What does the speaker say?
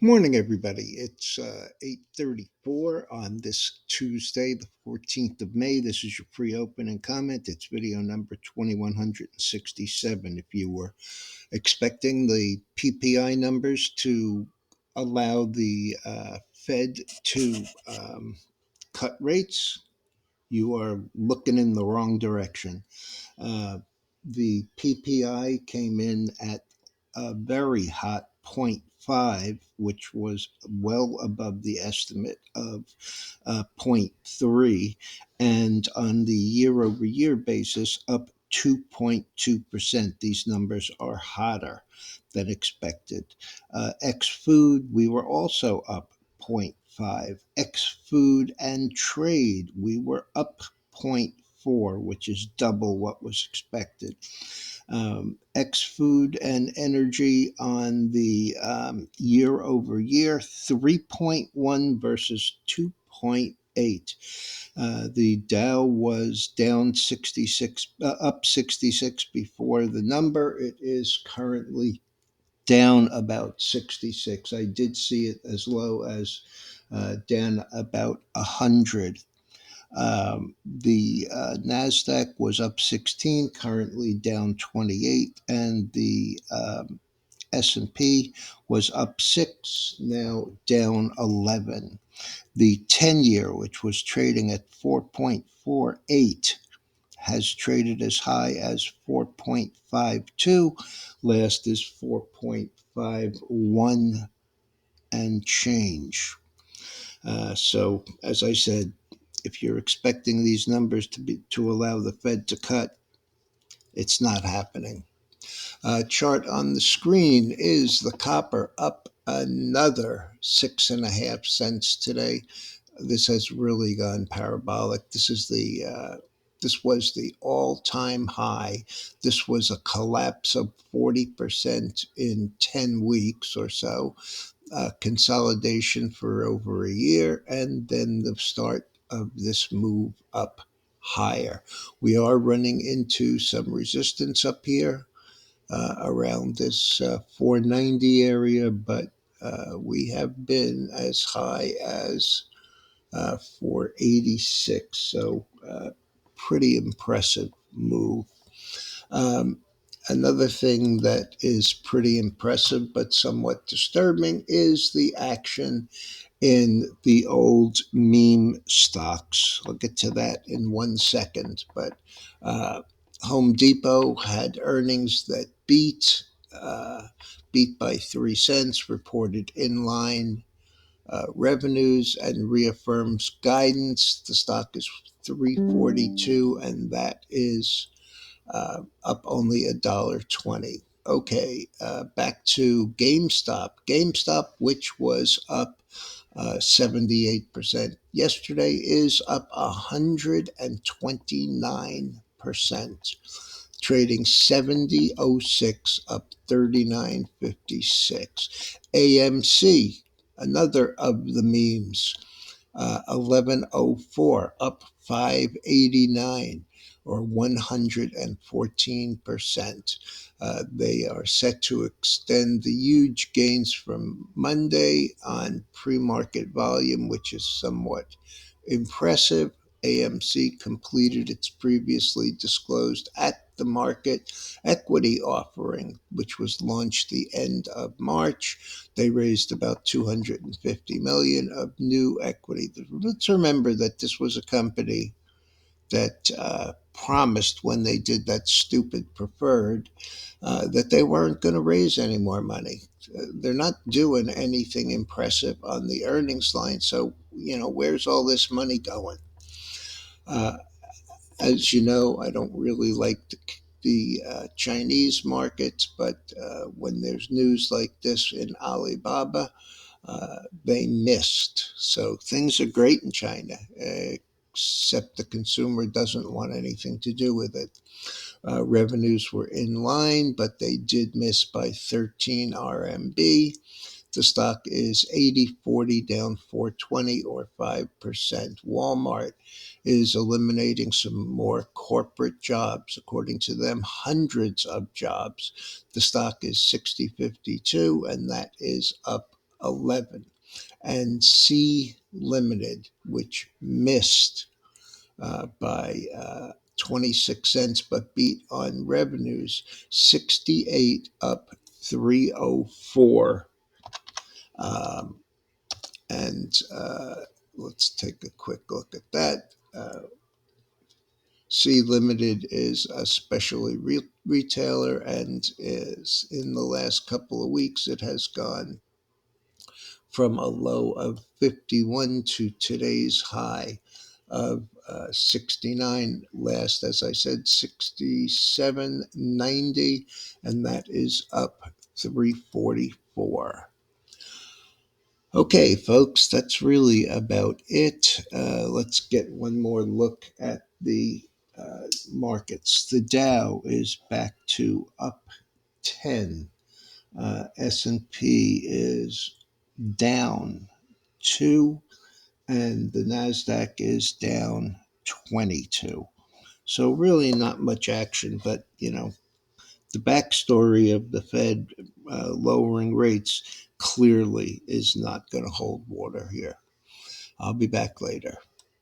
Morning, everybody. It's 8:34 on this Tuesday, the 14th of May. This is your pre-open and comment. It's video number 2167. If you were expecting the PPI numbers to allow the Fed to cut rates, you are looking in the wrong direction. Uh, the PPI came in at a very hot zero point 0.5, which was well above the estimate of zero point 0.3, and on the year over year basis, up 2.2%. These numbers are hotter than expected. Ex food, we were also up 0.5. Ex food and trade, we were up 0.4, which is double what was expected. Ex food and energy on the year over year, 3.1 versus 2.8. The Dow was down 66, up 66 before the number. It is currently down about 66. I did see it as low as down about 100. The Nasdaq was up 16, currently down 28, and the S&P was up 6, now down 11. The 10-year, which was trading at 4.48, has traded as high as 4.52. Last is 4.51 and change. So, as I said, if you're expecting these numbers to allow the Fed to cut, it's not happening. Chart on the screen is the copper up another 6.5 cents today. This has really gone parabolic. This was the all-time high. This was a collapse of 40% in 10 weeks or so. Consolidation for over a year, and then the start of this move up higher. We are running into some resistance up here around this 490 area, but we have been as high as 486. So, pretty impressive move. Um, Another thing that is pretty impressive but somewhat disturbing is the action in the old meme stocks. I'll get to that in 1 second. But uh, Home Depot had earnings that beat by 3 cents, reported in line revenues, and reaffirms guidance. The stock is 342, and that is up only $1.20. Okay, back to GameStop. GameStop, which was up 78% yesterday, is up 129%, trading 70.06, up 39.56. AMC, another of the memes, 1104, up 589 or 114%. They are set to extend the huge gains from Monday on pre-market volume, which is somewhat impressive. AMC completed its previously disclosed at the market equity offering, which was launched the end of March. They raised about 250 million of new equity. Let's remember that this was a company that promised when they did that stupid preferred that they weren't going to raise any more money. They're not doing anything impressive on the earnings line. So, where's all this money going? Uh, as you know, I don't really like the Chinese markets, but when there's news like this in Alibaba, they missed. So things are great in China, except the consumer doesn't want anything to do with it. Revenues were in line, but they did miss by 13 RMB. The stock is 80.40, down 420 or 5%. Walmart is eliminating some more corporate jobs. According to them, hundreds of jobs. The stock is 60.52, and that is up 11. And C Limited, which missed by 26 cents but beat on revenues, 68 up 304. Um, and let's take a quick look at that. C Limited is a specialty retailer, and is in the last couple of weeks it has gone from a low of 51 to today's high of 69. Last, as I said, 67.90, and that is up 344. Okay, folks, that's really about it. Let's get one more look at the markets. The Dow is back to up 10. S&P is down 2, and the Nasdaq is down 22. So really not much action, but the backstory of the Fed lowering rates clearly is not going to hold water here. I'll be back later.